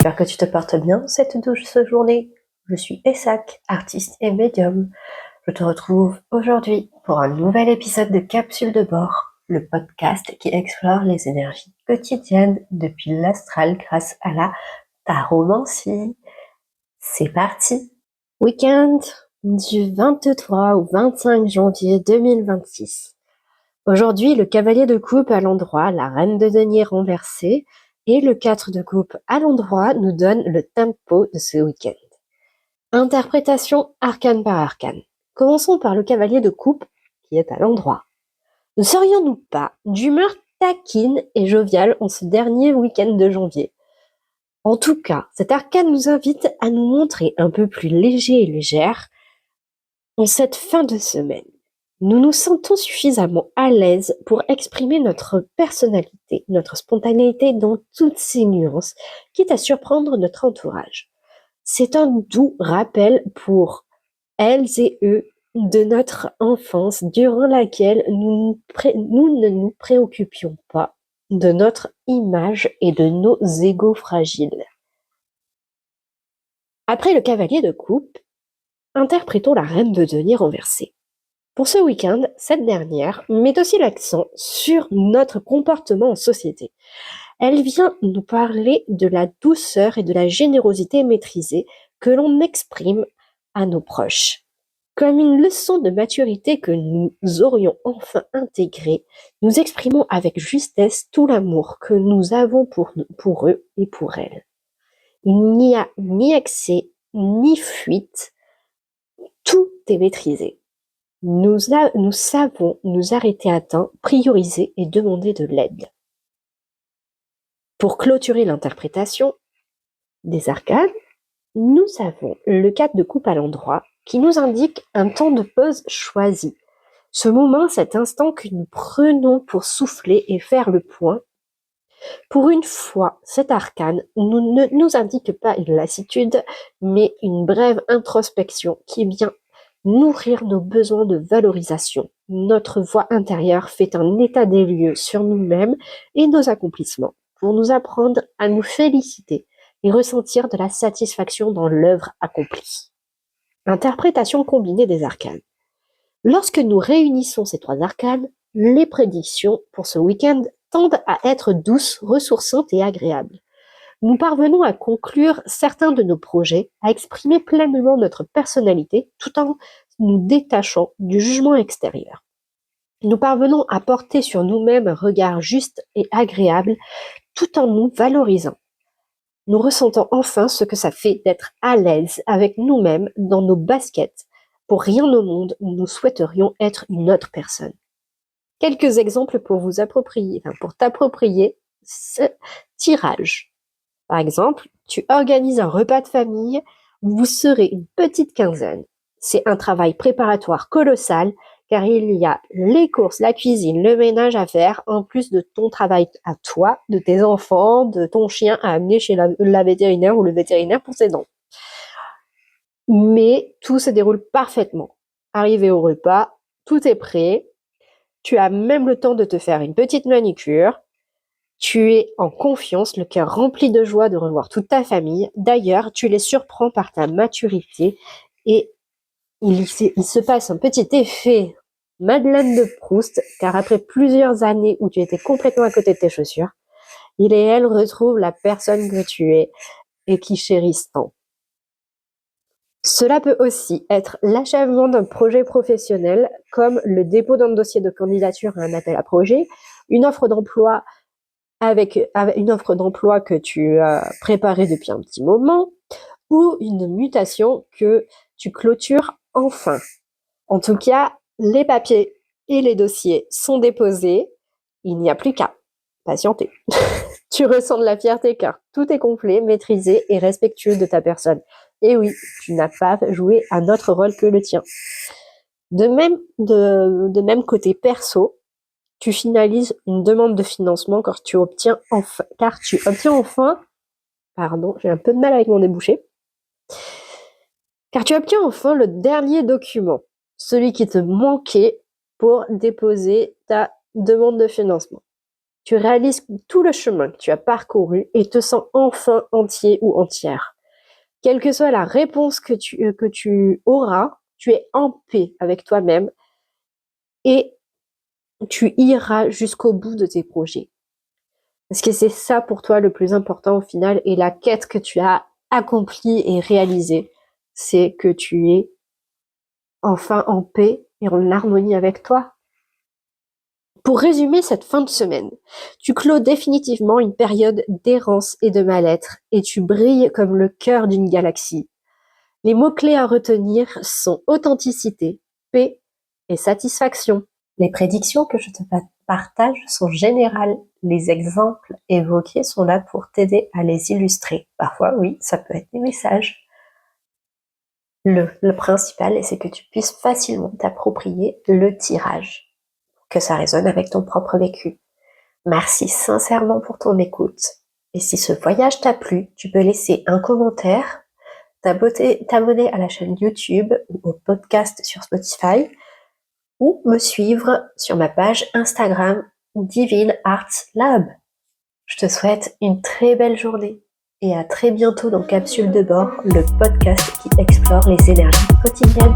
j'espère que tu te portes bien cette douce journée. Je suis Essac, artiste et médium. Je te retrouve aujourd'hui pour un nouvel épisode de Capsule de bord, le podcast qui explore les énergies quotidiennes depuis l'astral grâce à la taromancie. C'est parti! Week-end du 23 au 25 janvier 2026. Aujourd'hui, le cavalier de coupe à l'endroit, la reine de denier renversée et le 4 de coupe à l'endroit nous donnent le tempo de ce week-end. Interprétation arcane par arcane. Commençons par le cavalier de coupe qui est à l'endroit. Ne serions-nous pas d'humeur taquine et joviale en ce dernier week-end de janvier? En tout cas, cet arcane nous invite à nous montrer un peu plus légers et légères en cette fin de semaine. Nous nous sentons suffisamment à l'aise pour exprimer notre personnalité, notre spontanéité dans toutes ses nuances, quitte à surprendre notre entourage. C'est un doux rappel pour elles et eux de notre enfance durant laquelle nous ne nous préoccupions pas de notre image et de nos égos fragiles. Après le cavalier de coupe, interprétons la reine de denier renversée. Pour ce week-end, cette dernière met aussi l'accent sur notre comportement en société. Elle vient nous parler de la douceur et de la générosité maîtrisée que l'on exprime à nos proches. Comme une leçon de maturité que nous aurions enfin intégrée, nous exprimons avec justesse tout l'amour que nous avons pour eux et pour elles. Il n'y a ni excès, ni fuite, tout est maîtrisé. Nous savons nous arrêter à temps, prioriser et demander de l'aide. Pour clôturer l'interprétation des arcanes, nous avons le 4 de coupe à l'endroit qui nous indique un temps de pause choisi. Ce moment, cet instant que nous prenons pour souffler et faire le point. Pour une fois, cet arcane ne nous indique pas une lassitude, mais une brève introspection qui vient nourrir nos besoins de valorisation. Notre voix intérieure fait un état des lieux sur nous-mêmes et nos accomplissements pour nous apprendre à nous féliciter et ressentir de la satisfaction dans l'œuvre accomplie. Interprétation combinée des arcanes. Lorsque nous réunissons ces trois arcanes, les prédictions pour ce week-end tendent à être douces, ressourçantes et agréables. Nous parvenons à conclure certains de nos projets, à exprimer pleinement notre personnalité tout en nous détachant du jugement extérieur. Nous parvenons à porter sur nous-mêmes un regard juste et agréable tout en nous valorisant. Nous ressentons enfin ce que ça fait d'être à l'aise avec nous-mêmes dans nos baskets. Pour rien au monde, nous souhaiterions être une autre personne. Quelques exemples pour pour t'approprier ce tirage. Par exemple, tu organises un repas de famille où vous serez une petite quinzaine. C'est un travail préparatoire colossal car il y a les courses, la cuisine, le ménage à faire, en plus de ton travail à toi, de tes enfants, de ton chien à amener chez la vétérinaire ou le vétérinaire pour ses dents. Mais tout se déroule parfaitement. Arrivé au repas, tout est prêt. Tu as même le temps de te faire une petite manicure. Tu es en confiance, le cœur rempli de joie de revoir toute ta famille. D'ailleurs, tu les surprends par ta maturité et il se passe un petit effet Madeleine de Proust, car après plusieurs années où tu étais complètement à côté de tes chaussures, il et elle retrouvent la personne que tu es et qui chérissent tant. Cela peut aussi être l'achèvement d'un projet professionnel, comme le dépôt d'un dossier de candidature à un appel à projet, une offre d'emploi avec une offre d'emploi que tu as préparée depuis un petit moment, ou une mutation que tu clôtures enfin. En tout cas, les papiers et les dossiers sont déposés, il n'y a plus qu'à patienter. Tu ressens de la fierté car tout est complet, maîtrisé et respectueux de ta personne. Et oui, tu n'as pas joué un autre rôle que le tien. De même côté perso, tu finalises une demande de financement car tu obtiens enfin, pardon, j'ai un peu de mal avec mon débouché, car tu obtiens enfin le dernier document, celui qui te manquait pour déposer ta demande de financement. Tu réalises tout le chemin que tu as parcouru et te sens enfin entier ou entière. Quelle que soit la réponse que tu auras, tu es en paix avec toi-même et tu iras jusqu'au bout de tes projets. Parce que c'est ça pour toi le plus important au final, et la quête que tu as accomplie et réalisée, c'est que tu es enfin en paix et en harmonie avec toi. Pour résumer cette fin de semaine, tu clôt définitivement une période d'errance et de mal-être et tu brilles comme le cœur d'une galaxie. Les mots-clés à retenir sont authenticité, paix et satisfaction. Les prédictions que je te partage sont générales. Les exemples évoqués sont là pour t'aider à les illustrer. Parfois, oui, ça peut être des messages. Le principal, c'est que tu puisses facilement t'approprier le tirage, que ça résonne avec ton propre vécu. Merci sincèrement pour ton écoute. Et si ce voyage t'a plu, tu peux laisser un commentaire, t'abonner à la chaîne YouTube ou au podcast sur Spotify, ou me suivre sur ma page Instagram Divine Arts Lab. Je te souhaite une très belle journée et à très bientôt dans Capsule de bord, le podcast qui explore les énergies quotidiennes.